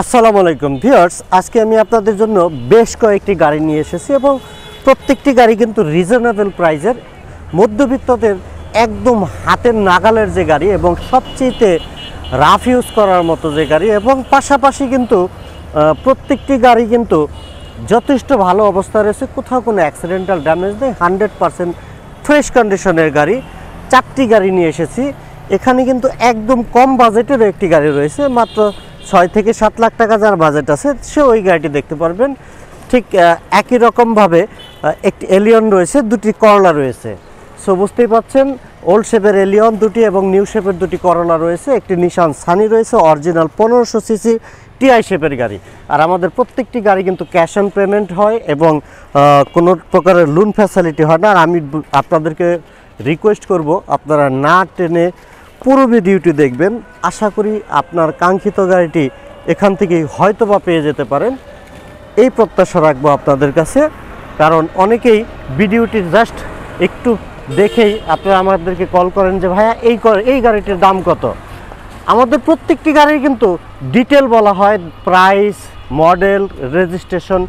আসসালামু আলাইকুম ভিউয়ার্স, আজকে আমি আপনাদের জন্য বেশ কয়েকটি গাড়ি নিয়ে এসেছি এবং প্রত্যেকটি গাড়ি কিন্তু রিজনেবল প্রাইসের, মধ্যবিত্তদের একদম হাতের নাগালের যে গাড়ি এবং সবচেয়ে রাফ ইউজ করার মতো যে গাড়ি, এবং পাশাপাশি কিন্তু প্রত্যেকটি গাড়ি কিন্তু যথেষ্ট ভালো অবস্থা রয়েছে, কোথাও কোনো অ্যাক্সিডেন্টাল ড্যামেজ নেই, 100% ফ্রেশ কন্ডিশনের গাড়ি। 4টি গাড়ি নিয়ে এসেছি। এখানে কিন্তু একদম কম বাজেটের একটি গাড়ি রয়েছে, মাত্র 6 থেকে 7 লাখ টাকা যার বাজেট আছে সে ওই গাড়িটি দেখতে পারবেন। ঠিক একই রকমভাবে একটি এলিয়ন রয়েছে, দুটি করলা রয়েছে। সো বুঝতেই পাচ্ছেন, ওল্ড শেপের এলিয়ন দুটি এবং নিউ শেপের দুটি করলা রয়েছে। একটি নিশান সানি রয়েছে, অরিজিনাল 1500 সিসি টিআই শেপের গাড়ি। আর আমাদের প্রত্যেকটি গাড়ি কিন্তু ক্যাশ অন পেমেন্ট হয় এবং কোনো প্রকারের লোন ফ্যাসিলিটি হয় না। আর আমি আপনাদেরকে রিকোয়েস্ট করব, আপনারা না টেনে পুরো ভিডিওটি দেখবেন। আশা করি আপনার কাঙ্ক্ষিত গাড়িটি এখান থেকেই হয়তোবা পেয়ে যেতে পারেন, এই প্রত্যাশা রাখবো আপনাদের কাছে। কারণ অনেকেই ভিডিওটি জাস্ট একটু দেখেই আপনারা আমাদেরকে কল করেন যে ভাইয়া এই গাড়িটির দাম কত। আমাদের প্রত্যেকটি গাড়ির কিন্তু ডিটেল বলা হয়, প্রাইস, মডেল, রেজিস্ট্রেশন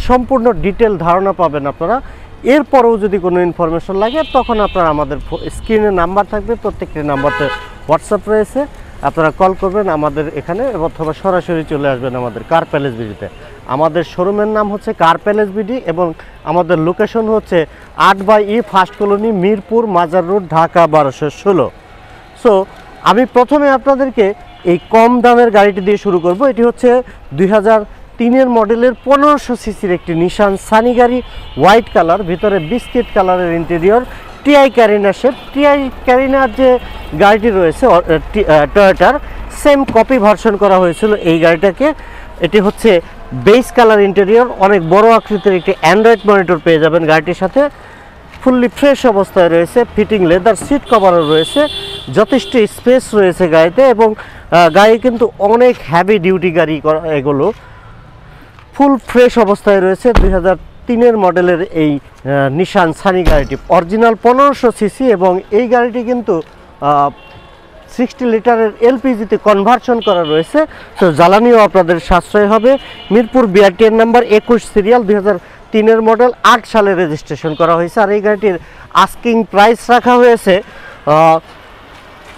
সম্পূর্ণ ডিটেল ধারণা পাবেন আপনারা। এরপরেও যদি কোনো ইনফরমেশন লাগে তখন আপনারা আমাদের স্ক্রিনে নাম্বার থাকবে, প্রত্যেকটি নাম্বারতে হোয়াটসঅ্যাপ রয়েছে, আপনারা কল করবেন আমাদের এখানে অথবা সরাসরি চলে আসবেন আমাদের কার প্যালেস বিডিতে। আমাদের শোরুমের নাম হচ্ছে কার প্যালেস বিডি এবং আমাদের লোকেশন হচ্ছে 8/E ফার্স্ট কলোনি, মিরপুর, মাজার রোড, ঢাকা 1216। সো আমি প্রথমে আপনাদেরকে এই কম দামের গাড়িটি দিয়ে শুরু করব। এটি হচ্ছে 2003-এর মডেলের 1500 সিসির একটি নিশান সানি গাড়ি, হোয়াইট কালার, ভিতরে বিস্কিট কালারের interior, TI Carina shape. TI ক্যারিনার যে গাড়িটি রয়েছে টয়োটার, সেম কপি ভার্সন করা হয়েছিল এই গাড়িটাকে। এটি হচ্ছে বেস কালার ইন্টেরিয়র, অনেক বড় আকৃতির একটি অ্যান্ড্রয়েড মনিটর পেয়ে যাবেন গাড়িটির সাথে। ফুললি ফ্রেশ অবস্থায় রয়েছে, ফিটিং লেদার সিট কভারও রয়েছে, যথেষ্ট স্পেস রয়েছে গাড়িতে এবং গাড়ি কিন্তু অনেক হ্যাভি ডিউটি গাড়ি এগুলো। ফুল ফ্রেশ অবস্থায় রয়েছে 2003-এর মডেলের এই নিশান সানি গাড়িটি, অরিজিনাল 1500 সিসি এবং এই গাড়িটি কিন্তু 60 লিটারের এলপিজিতে কনভার্সন করা রয়েছে। তো জ্বালানিও আপনাদের সাশ্রয় হবে। মিরপুর বিআরটিএর নাম্বার 21 সিরিয়াল, 2003-এর মডেল, 8 সালে রেজিস্ট্রেশন করা হয়েছে। আর এই গাড়িটির আস্কিং প্রাইস রাখা হয়েছে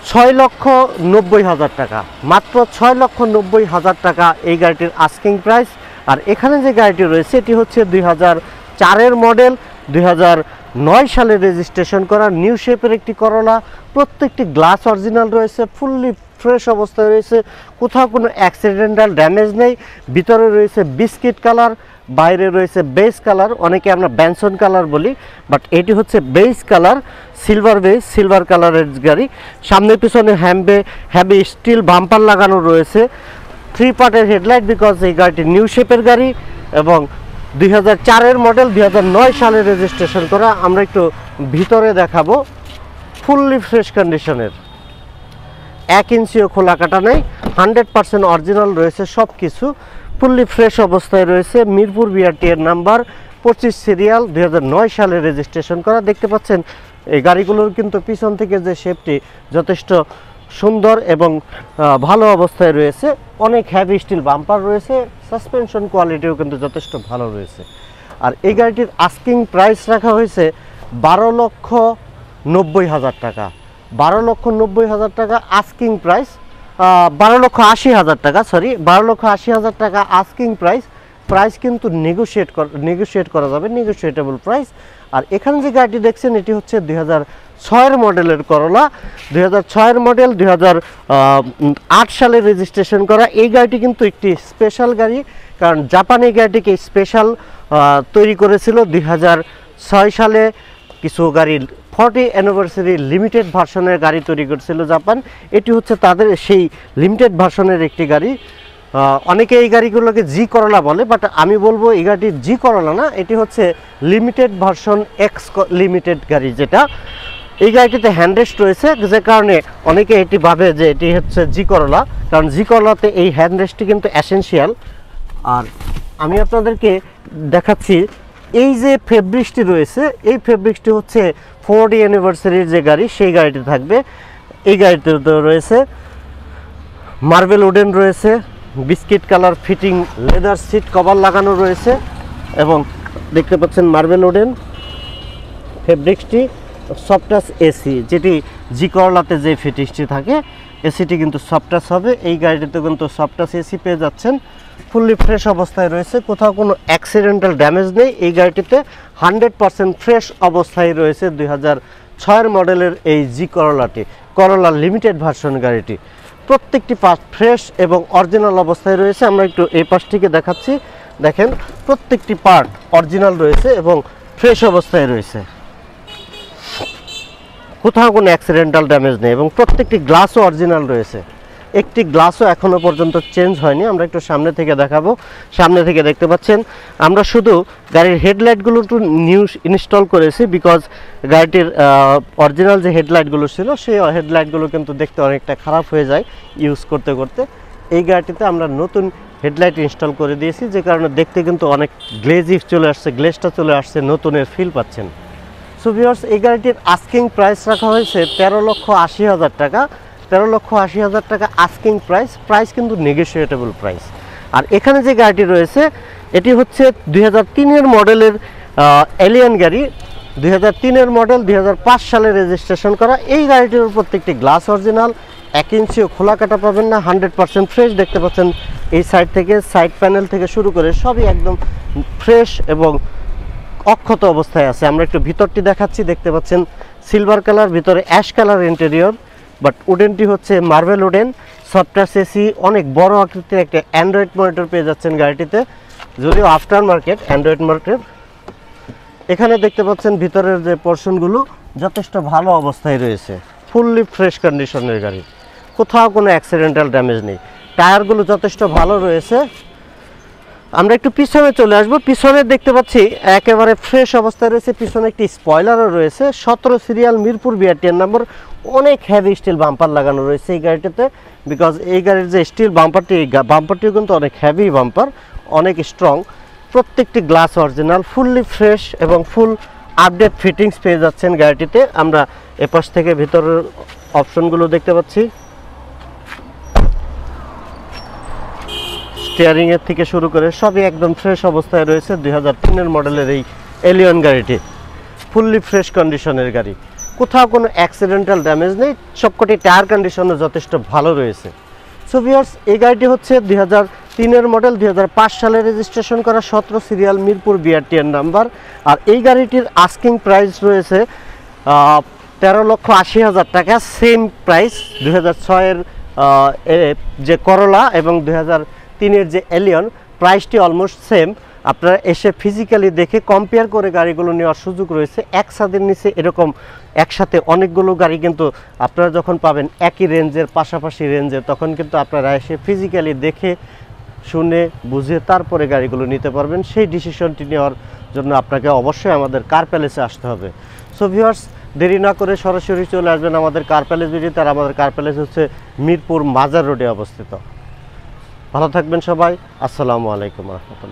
6,90,000 টাকা, মাত্র 6,90,000 টাকা এই গাড়িটির আস্কিং প্রাইস। আর এখানে যে গাড়িটি রয়েছে এটি হচ্ছে 2004-এর মডেল, 2009 সালে রেজিস্ট্রেশন করা নিউ শেপের একটি করলা। প্রত্যেকটি গ্লাস অরিজিনাল রয়েছে, ফুললি ফ্রেশ অবস্থায় রয়েছে, কোথাও কোনো অ্যাক্সিডেন্টাল ড্যামেজ নেই। ভিতরে রয়েছে বিস্কিট কালার, বাইরে রয়েছে বেস কালার, অনেকে আমরা ব্যানসন কালার বলি, বাট এটি হচ্ছে base colour, silver base, silver কালারের গাড়ি। সামনে পিছনে হ্যাভি স্টিল বাম্পার লাগানো রয়েছে, 3 পার্টের হেডলাইট, বিকজ এই গাড়িটি নিউ শেপের গাড়ি এবং 2004-এর মডেল, 2009 সালে রেজিস্ট্রেশন করা। আমরা একটু ভিতরে দেখাবো, ফুললি ফ্রেশ কন্ডিশনের, 1 ইঞ্চিও খোলা কাটা নেই, 100% অরিজিনাল রয়েছে সব কিছু, ফুললি ফ্রেশ অবস্থায় রয়েছে। মিরপুর বিআরটিএর নাম্বার 25 সিরিয়াল, 2009 সালে রেজিস্ট্রেশন করা। দেখতে পাচ্ছেন এই গাড়িগুলোর কিন্তু পিছন থেকে যে শেপটি যথেষ্ট সুন্দর এবং ভালো অবস্থায় রয়েছে, অনেক হ্যাভি স্টিল বাম্পার রয়েছে, সাসপেনশন কোয়ালিটিও কিন্তু যথেষ্ট ভালো রয়েছে। আর এই গাড়িটির আস্কিং প্রাইস রাখা হয়েছে 12,90,000 টাকা, 12,90,000 টাকা আস্কিং প্রাইস, 12,80,000 টাকা, সরি 12,80,000 টাকা আস্কিং প্রাইস। প্রাইস কিন্তু নেগোশিয়েট করা যাবে, নেগোশিয়েটেবল প্রাইস। আর এখানে যে গাড়িটি দেখছেন এটি হচ্ছে 2006-এর মডেলের করলা, 2006-এর মডেল, 2008 সালে রেজিস্ট্রেশন করা। এই গাড়িটি কিন্তু একটি স্পেশাল গাড়ি, কারণ জাপান এই গাড়িটিকে স্পেশাল তৈরি করেছিল 2006 সালে। কিছু গাড়ি 40 অ্যানিভার্সারি লিমিটেড ভার্সনের গাড়ি তৈরি করেছিল জাপান, এটি হচ্ছে তাদের সেই লিমিটেড ভার্সনের একটি গাড়ি। অনেকে এই গাড়িগুলোকে জি করলা বলে, বাট আমি বলবো এই গাড়িটি জি করলা না, এটি হচ্ছে লিমিটেড ভার্সন এক্স লিমিটেড গাড়ি। যেটা এই গাড়িটিতে হ্যান্ডরেস্ট রয়েছে, যে কারণে অনেকে এটি ভাবে যে এটি হচ্ছে জি করলা, কারণ জি করলাতে এই হ্যান্ডরেস্টটি কিন্তু এসেনশিয়াল। আর আমি আপনাদেরকে দেখাচ্ছি এই যে ফেব্রিক্সটি রয়েছে, এই ফেব্রিক্সটি হচ্ছে 40 অ্যানিভার্সারির যে গাড়ি সেই গাড়িটি থাকবে। এই গাড়িতে রয়েছে মার্বেল উডেন রয়েছে, biscuit colour fitting leather seat cover লাগানো রয়েছে এবং দেখতে পাচ্ছেন মার্বেল উডেন ফেব্রিক্সটি, সফট টাচ এসি, যেটি জি করলাতে যে ফিটিংসটি থাকে এসিটি কিন্তু সফট টাচ হবে। এই গাড়িটিতে কিন্তু সফট টাচ এসি পেয়ে যাচ্ছেন। ফুললি ফ্রেশ অবস্থায় রয়েছে, কোথাও কোনো অ্যাক্সিডেন্টাল ড্যামেজ নেই। এই গাড়িটিতে 100% ফ্রেশ অবস্থায় রয়েছে 2006 মডেলের এই জি করলাটি, করলা লিমিটেড ভার্সন গাড়িটি। প্রত্যেকটি পার্ট ফ্রেশ এবং অরিজিনাল অবস্থায় রয়েছে। আমরা একটু এই পাশটিকে দেখাচ্ছি, দেখেন প্রত্যেকটি পার্ট অরিজিনাল রয়েছে এবং ফ্রেশ অবস্থায় রয়েছে, কোথাও কোনো অ্যাক্সিডেন্টাল ড্যামেজ নেই এবং প্রত্যেকটি গ্লাসও অরিজিনাল রয়েছে। একটি গ্লাসও এখনও পর্যন্ত চেঞ্জ হয়নি। আমরা একটু সামনে থেকে দেখাবো। সামনে থেকে দেখতে পাচ্ছেন আমরা শুধু গাড়ির হেডলাইটগুলো একটু নিউ ইনস্টল করেছি, বিকজ গাড়িটির অরিজিনাল যে হেডলাইটগুলো ছিল সেই হেডলাইটগুলো কিন্তু দেখতে অনেকটা খারাপ হয়ে যায় ইউজ করতে করতে। এই গাড়িটিতে আমরা নতুন হেডলাইট ইনস্টল করে দিয়েছি, যে কারণে দেখতে কিন্তু অনেক গ্লেজি চলে আসছে, গ্লেজটা চলে আসছে, নতুনের ফিল পাচ্ছেন। সো ভিউয়ার্স, এই গাড়িটির আস্কিং প্রাইস রাখা হয়েছে 13,80,000 টাকা। 13,80,000 টাকা আস্কিং প্রাইস কিন্তু নেগোশিয়েটেবল প্রাইস। আর এখানে যে গাড়িটি রয়েছে এটি হচ্ছে 2003 মডেলের এলিয়ান গাড়ি। 2003 মডেল, 2005 সালে রেজিস্ট্রেশন করা। এই গাড়িটির প্রত্যেকটি গ্লাস অরিজিনাল, 1 ইঞ্চিও খোলা কাটা পাবেন না, 100% ফ্রেশ। দেখতে পাচ্ছেন এই সাইড থেকে, সাইড প্যানেল থেকে শুরু করে সবই একদম ফ্রেশ এবং অক্ষত অবস্থায় আছে। আমরা একটু ভিতরটি দেখাচ্ছি, দেখতে পাচ্ছেন সিলভার কালার, ভিতরে অ্যাশ কালার ইন্টেরিয়র, বাট উডেনটি হচ্ছে marble wooden, soft touch AC, অনেক বড় আকৃতির একটা অ্যান্ড্রয়েড মনিটর পেয়ে যাচ্ছেন গাড়িটিতে, যদিও আফটার মার্কেট অ্যান্ড্রয়েড মনিটর। এখানে দেখতে পাচ্ছেন ভিতরের যে পোর্শনগুলো যথেষ্ট ভালো অবস্থায় রয়েছে, ফুললি ফ্রেশ কন্ডিশনের গাড়ি, কোথাও কোনো অ্যাক্সিডেন্টাল ড্যামেজ নেই। টায়ারগুলো যথেষ্ট ভালো রয়েছে। আমরা একটু পিছনে চলে আসবো। পিছনে দেখতে পাচ্ছি একেবারে ফ্রেশ অবস্থায় রয়েছে, পিছনে একটি স্পয়লারও রয়েছে, 17 সিরিয়াল মিরপুর বিআরটিএন নম্বর। অনেক হেভি স্টিল বাম্পার লাগানো রয়েছে এই গাড়িটিতে, বিকজ এই গাড়ির যে স্টিল বাম্পারটিও কিন্তু অনেক হেভি বাম্পার, অনেক স্ট্রং। প্রত্যেকটি গ্লাস অরিজিনাল, ফুললি ফ্রেশ এবং ফুল আপডেট ফিটিংস পেয়ে যাচ্ছেন গাড়িটিতে। আমরা এপাশ থেকে ভিতরের অপশনগুলো দেখতে পাচ্ছি, স্টিয়ারিং এর থেকে শুরু করে সবই একদম ফ্রেশ অবস্থায় রয়েছে। 2003 মডেলের এই এলিয়ন গাড়িটি ফুললি ফ্রেশ কন্ডিশনের গাড়ি, কোথাও কোনো অ্যাক্সিডেন্টাল ড্যামেজ নেই, সবকটি টায়ার কন্ডিশনও যথেষ্ট ভালো রয়েছে। সো ভিউয়ার্স, এই গাড়িটি হচ্ছে 2003 মডেল, 2005 সালে রেজিস্ট্রেশন করা, 17 সিরিয়াল মিরপুর বিআরটিএন নাম্বার। আর এই গাড়িটির আস্কিং প্রাইস রয়েছে 13,80,000 টাকা। সেম প্রাইস 2006 যে করলা এবং 2003 যে এলিয়ন, প্রাইসটি অলমোস্ট সেম। আপনারা এসে ফিজিক্যালি দেখে কম্পেয়ার করে গাড়িগুলো নেওয়ার সুযোগ রয়েছে। এক ছাদের নিচে এরকম একসাথে অনেকগুলো গাড়ি কিন্তু আপনারা যখন পাবেন একই রেঞ্জের, পাশাপাশি রেঞ্জের, তখন কিন্তু আপনারা এসে ফিজিক্যালি দেখে শুনে বুঝে তারপরে গাড়িগুলো নিতে পারবেন। সেই ডিসিশনটি নেওয়ার জন্য আপনাকে অবশ্যই আমাদের কার প্যালেসে আসতে হবে। সো ভিউয়ার্স, দেরি না করে সরাসরি চলে আসবেন আমাদের কার প্যালেস ভিডিওতে। আর আমাদের কার প্যালেস হচ্ছে মিরপুর মাজার রোডে অবস্থিত। ভালো থাকবেন সবাই। আসসালামু আলাইকুম রহমতুল্লাহ।